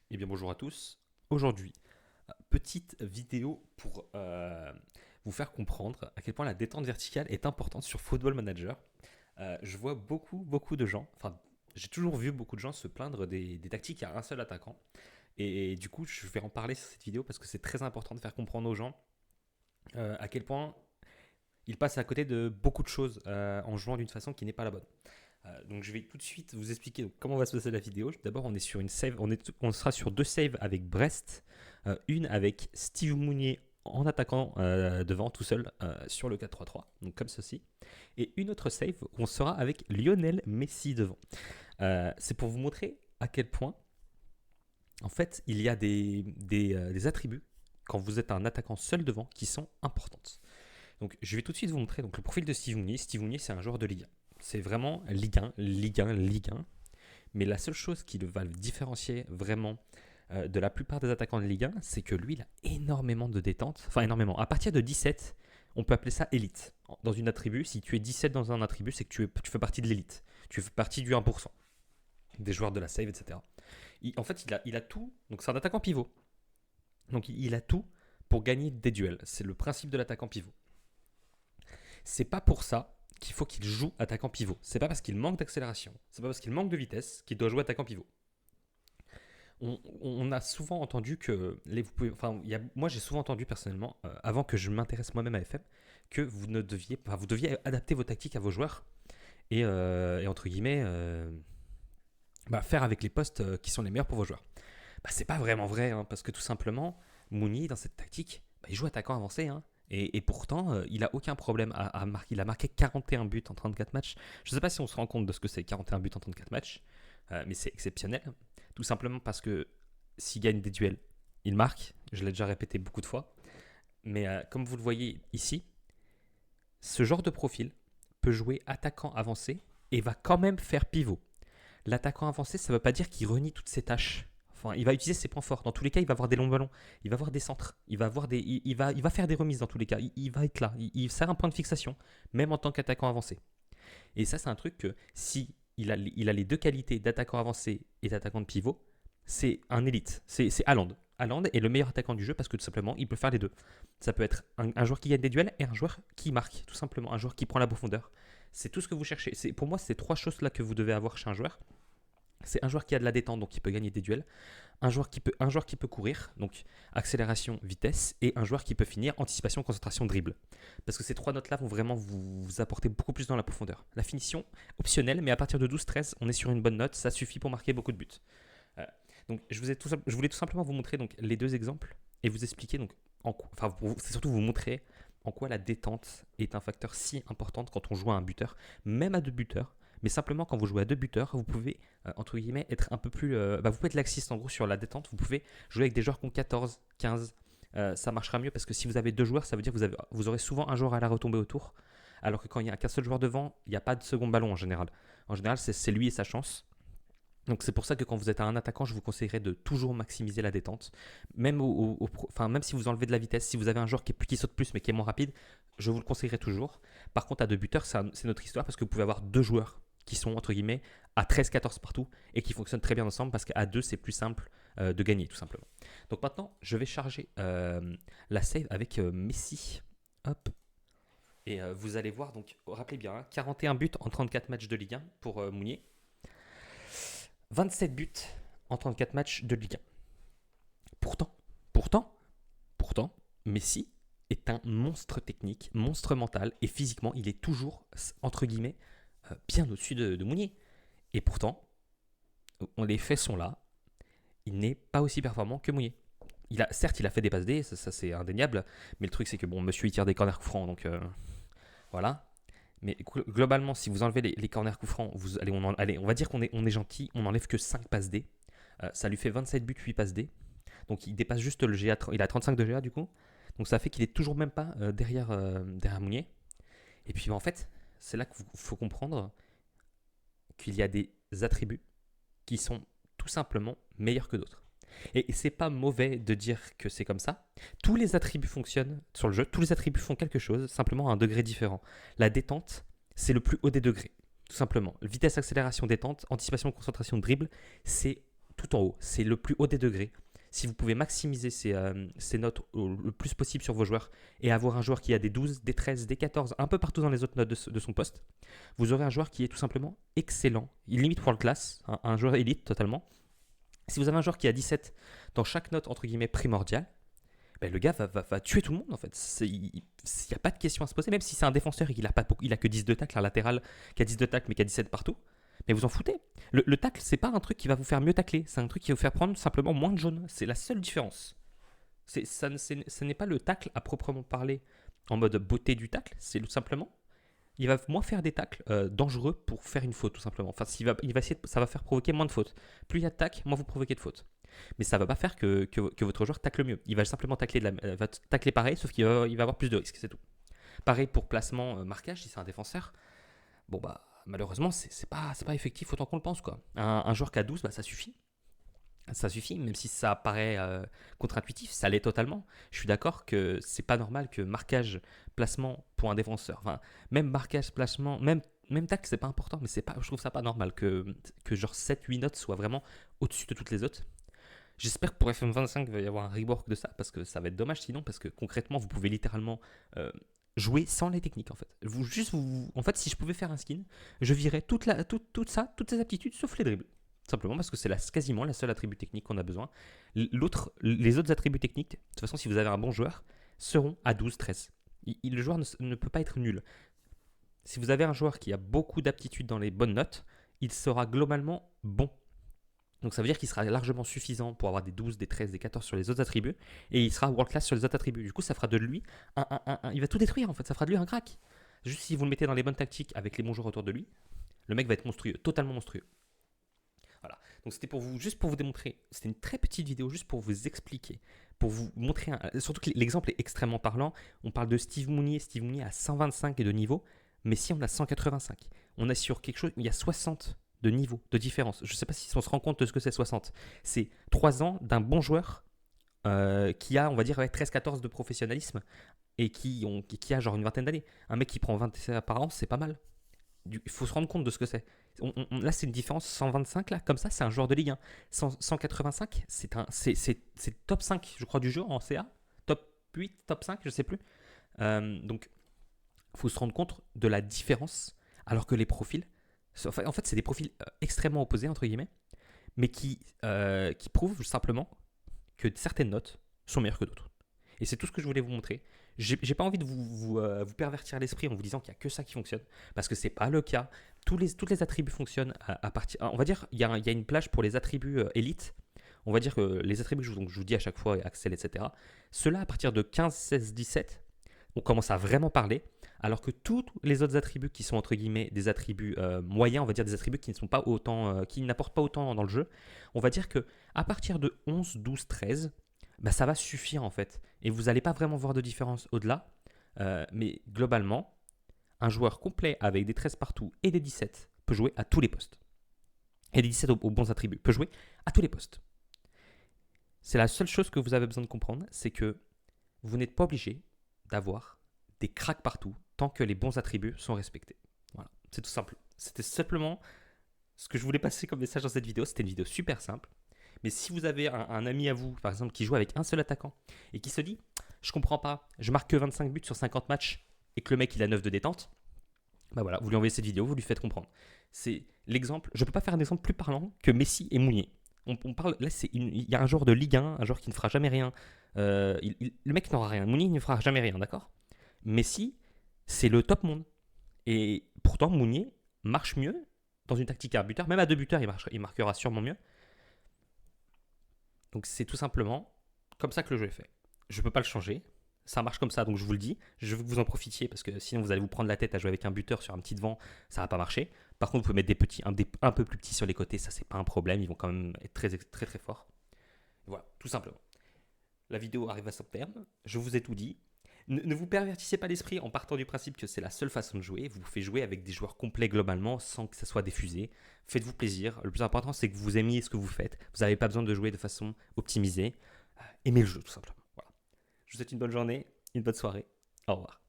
Eh bien bonjour à tous. Aujourd'hui, petite vidéo pour vous faire comprendre à quel point la détente verticale est importante sur Football Manager. Je vois beaucoup de gens, enfin j'ai toujours vu beaucoup de gens se plaindre des tactiques à un seul attaquant. Et du coup, je vais en parler sur cette vidéo parce que c'est très important de faire comprendre aux gens à quel point ils passent à côté de beaucoup de choses en jouant d'une façon qui n'est pas la bonne. Donc je vais tout de suite vous expliquer comment va se passer la vidéo. D'abord on est sur une save, on sera sur deux saves avec Brest, une avec Steve Mounier en attaquant devant tout seul sur le 4-3-3, donc comme ceci, et une autre save où on sera avec Lionel Messi devant. C'est pour vous montrer à quel point en fait il y a des attributs quand vous êtes un attaquant seul devant qui sont importantes. Donc je vais tout de suite vous montrer donc, le profil de Steve Mounier. Steve Mounier c'est un joueur de Ligue 1. C'est vraiment Ligue 1, Ligue 1, Ligue 1. Mais la seule chose qui va le différencier vraiment de la plupart des attaquants de Ligue 1, c'est que lui, il a énormément de détente. Enfin, énormément. À partir de 17, on peut appeler ça élite. Dans une attribut, si tu es 17 dans un attribut, c'est que tu fais partie de l'élite. Tu fais partie du 1%. Des joueurs de la save, etc. En fait, il a tout. Donc, c'est un attaquant pivot. Donc, il a tout pour gagner des duels. C'est le principe de l'attaquant pivot. C'est pas pour ça qu'il faut qu'il joue attaquant pivot. C'est pas parce qu'il manque d'accélération, c'est pas parce qu'il manque de vitesse qu'il doit jouer attaquant pivot. On a souvent entendu que moi j'ai souvent entendu personnellement, avant que je m'intéresse moi-même à FM, que vous deviez adapter vos tactiques à vos joueurs et entre guillemets faire avec les postes qui sont les meilleurs pour vos joueurs. C'est pas vraiment vrai, hein, parce que tout simplement, Mouni dans cette tactique, il joue attaquant avancé, hein. Et pourtant, il a aucun problème à marquer. Il a marqué 41 buts en 34 matchs. Je ne sais pas si on se rend compte de ce que c'est 41 buts en 34 matchs, mais c'est exceptionnel. Tout simplement parce que s'il gagne des duels, il marque. Je l'ai déjà répété beaucoup de fois. Mais comme vous le voyez ici, ce genre de profil peut jouer attaquant avancé et va quand même faire pivot. L'attaquant avancé, ça ne veut pas dire qu'il renie toutes ses tâches. Enfin, il va utiliser ses points forts. Dans tous les cas, il va avoir des longs ballons, il va avoir des centres, il va faire des remises dans tous les cas. Il va être là, il sert un point de fixation, même en tant qu'attaquant avancé. Et ça, c'est un truc que si il a les deux qualités d'attaquant avancé et d'attaquant de pivot, c'est un élite. C'est Haaland. Haaland est le meilleur attaquant du jeu parce que tout simplement, il peut faire les deux. Ça peut être un joueur qui gagne des duels et un joueur qui marque, tout simplement. Un joueur qui prend la profondeur. C'est tout ce que vous cherchez. Pour moi, c'est trois choses-là que vous devez avoir chez un joueur. C'est un joueur qui a de la détente, donc qui peut gagner des duels. Un joueur qui peut courir, donc accélération, vitesse. Et un joueur qui peut finir anticipation, concentration, dribble. Parce que ces trois notes-là vont vraiment vous apporter beaucoup plus dans la profondeur. La finition, optionnelle, mais à partir de 12-13, on est sur une bonne note. Ça suffit pour marquer beaucoup de buts. Euh, donc je voulais tout simplement vous montrer donc, les deux exemples et vous expliquer, donc, c'est surtout vous montrer en quoi la détente est un facteur si important quand on joue à un buteur, même à deux buteurs. Mais simplement, quand vous jouez à deux buteurs, vous pouvez, entre guillemets, être un peu plus. Vous pouvez être laxiste en gros sur la détente. Vous pouvez jouer avec des joueurs qui ont 14, 15. Ça marchera mieux parce que si vous avez deux joueurs, ça veut dire que vous aurez souvent un joueur à la retomber autour. Alors que quand il n'y a qu'un seul joueur devant, il n'y a pas de second ballon en général. En général, c'est lui et sa chance. Donc c'est pour ça que quand vous êtes un attaquant, je vous conseillerais de toujours maximiser la détente. Même si vous enlevez de la vitesse, si vous avez un joueur qui saute plus mais qui est moins rapide, je vous le conseillerais toujours. Par contre, à deux buteurs, c'est notre histoire parce que vous pouvez avoir deux joueurs qui sont entre guillemets à 13-14 partout et qui fonctionnent très bien ensemble parce qu'à deux, c'est plus simple de gagner tout simplement. Donc maintenant, je vais charger la save avec Messi. Hop. Et vous allez voir, donc rappelez bien, hein, 41 buts en 34 matchs de Ligue 1 pour Mounier. 27 buts en 34 matchs de Ligue 1. Pourtant, pourtant, pourtant, Messi est un monstre technique, monstre mental, et physiquement, il est toujours, entre guillemets, bien au-dessus de Mounier. Et pourtant, les faits sont là, il n'est pas aussi performant que Mounier. Certes, il a fait des passes D, ça c'est indéniable, mais le truc c'est que bon, monsieur il tire des corners coups francs, donc voilà. Mais globalement, si vous enlevez les corners coups francs, on va dire on est gentil, on n'enlève que 5 passes D. Ça lui fait 27 buts, 8 passes D. Donc il dépasse juste le GA, il a 35 de GA du coup. Donc ça fait qu'il est toujours même pas derrière Mounier. Et puis en fait, c'est là qu'il faut comprendre qu'il y a des attributs qui sont tout simplement meilleurs que d'autres. Et c'est pas mauvais de dire que c'est comme ça. Tous les attributs fonctionnent sur le jeu, tous les attributs font quelque chose, simplement à un degré différent. La détente, c'est le plus haut des degrés, tout simplement. Vitesse, accélération, détente, anticipation, concentration, dribble, c'est tout en haut. C'est le plus haut des degrés. Si vous pouvez maximiser ces notes le plus possible sur vos joueurs et avoir un joueur qui a des 12, des 13, des 14, un peu partout dans les autres notes de son poste, vous aurez un joueur qui est tout simplement excellent. Il limite world class, un joueur élite totalement. Si vous avez un joueur qui a 17 dans chaque note entre guillemets primordiale, ben le gars va tuer tout le monde en fait. Il n'y a pas de question à se poser, même si c'est un défenseur et qu'il a que 10 de tacle, un latéral qui a 10 de tacle mais qui a 17 partout. Mais vous en foutez. Le tacle, c'est pas un truc qui va vous faire mieux tacler, c'est un truc qui va vous faire prendre simplement moins de jaunes. C'est la seule différence. Ce n'est pas le tacle à proprement parler en mode beauté du tacle, c'est tout simplement. Il va moins faire des tacles dangereux pour faire une faute, tout simplement. Enfin, ça va faire provoquer moins de fautes. Plus il y a de tacles, moins vous provoquez de fautes. Mais ça ne va pas faire que votre joueur tacle mieux. Il va simplement va tacler pareil, sauf qu'il va avoir plus de risques, c'est tout. Pareil pour placement, marquage, si c'est un défenseur. Bon, bah, malheureusement, c'est pas effectif autant qu'on le pense, quoi. Un joueur qui a 12, bah, ça suffit. Ça suffit, même si ça paraît contre-intuitif, ça l'est totalement. Je suis d'accord que c'est pas normal que marquage, placement pour un défenseur, enfin, même marquage, placement, même tacle, c'est pas important, mais je trouve ça pas normal que genre 7-8 notes soient vraiment au-dessus de toutes les autres. J'espère que pour FM25, il va y avoir un rework de ça, parce que ça va être dommage sinon, parce que concrètement, vous pouvez littéralement jouer sans les techniques, en fait. En fait, si je pouvais faire un skin, je virais toutes ces aptitudes, sauf les dribbles. Simplement parce que c'est quasiment la seule attribut technique qu'on a besoin. Les autres attributs techniques, de toute façon, si vous avez un bon joueur, seront à 12-13. Le joueur ne peut pas être nul. Si vous avez un joueur qui a beaucoup d'aptitudes dans les bonnes notes, il sera globalement bon. Donc ça veut dire qu'il sera largement suffisant pour avoir des 12, des 13, des 14 sur les autres attributs, et il sera world class sur les autres attributs. Du coup, ça fera de lui il va tout détruire en fait, ça fera de lui un crack. Juste si vous le mettez dans les bonnes tactiques avec les bons joueurs autour de lui, le mec va être monstrueux, totalement monstrueux. Voilà. Donc c'était juste pour vous démontrer, c'était une très petite vidéo juste pour vous expliquer, pour vous montrer, surtout que l'exemple est extrêmement parlant. On parle de Steve Mounier à 125 de niveau, mais si on a 185, on est sur quelque chose où il y a 60 de niveau de différence. Je ne sais pas si on se rend compte de ce que c'est 60. C'est 3 ans d'un bon joueur qui a, on va dire, 13-14 de professionnalisme et qui a genre une vingtaine d'années. Un mec qui prend 20 par an, c'est pas mal. Il faut se rendre compte de ce que c'est. Là, c'est une différence 125, là, comme ça, c'est un joueur de Ligue 1. 185, c'est top 5, je crois, du jeu en CA. Top 8, top 5, je sais plus. Donc, il faut se rendre compte de la différence, alors que les profils, en fait, c'est des profils extrêmement opposés, entre guillemets, mais qui prouvent simplement que certaines notes sont meilleures que d'autres. Et c'est tout ce que je voulais vous montrer. J'ai pas envie de vous pervertir l'esprit en vous disant qu'il n'y a que ça qui fonctionne, parce que c'est pas le cas. Tous les attributs fonctionnent à partir. On va dire il y a une plage pour les attributs élites. On va dire que les attributs que je vous dis à chaque fois, Axel, etc. Ceux-là, à partir de 15, 16, 17, on commence à vraiment parler, alors que tous les autres attributs qui sont entre guillemets des attributs moyens, on va dire des attributs qui ne sont pas autant, qui n'apportent pas autant dans le jeu, on va dire que à partir de 11, 12, 13, bah, ça va suffire en fait. Et vous n'allez pas vraiment voir de différence au-delà. Mais globalement, un joueur complet avec des 13 partout et des 17 peut jouer à tous les postes. Et des 17 aux bons attributs peut jouer à tous les postes. C'est la seule chose que vous avez besoin de comprendre, c'est que vous n'êtes pas obligé d'avoir des cracks partout tant que les bons attributs sont respectés. Voilà, c'est tout simple. C'était simplement ce que je voulais passer comme message dans cette vidéo. C'était une vidéo super simple. Mais si vous avez un ami à vous, par exemple, qui joue avec un seul attaquant et qui se dit « Je comprends pas, je marque que 25 buts sur 50 matchs et que le mec il a 9 de détente », bah voilà, vous lui envoyez cette vidéo, vous lui faites comprendre. C'est l'exemple, je ne peux pas faire un exemple plus parlant que Messi et Mounier. On parle, là, il y a un joueur de Ligue 1, un joueur qui ne fera jamais rien. Le mec n'aura rien, Mounier ne fera jamais rien, d'accord ? Messi, c'est le top monde. Et pourtant, Mounier marche mieux dans une tactique à buteur. Même à 2 buteurs, il marquera sûrement mieux. Donc c'est tout simplement comme ça que le jeu est fait. Je ne peux pas le changer. Ça marche comme ça, donc je vous le dis. Je veux que vous en profitiez parce que sinon vous allez vous prendre la tête à jouer avec un buteur sur un petit devant, ça ne va pas marcher. Par contre, vous pouvez mettre des petits, un peu plus petits sur les côtés, ça c'est pas un problème. Ils vont quand même être très très très forts. Voilà, tout simplement. La vidéo arrive à son terme. Je vous ai tout dit. Ne vous pervertissez pas l'esprit en partant du principe que c'est la seule façon de jouer. Vous pouvez jouer avec des joueurs complets globalement sans que ça soit diffusé. Faites-vous plaisir. Le plus important, c'est que vous aimiez ce que vous faites. Vous n'avez pas besoin de jouer de façon optimisée. Aimez le jeu, tout simplement. Voilà. Je vous souhaite une bonne journée, une bonne soirée. Au revoir.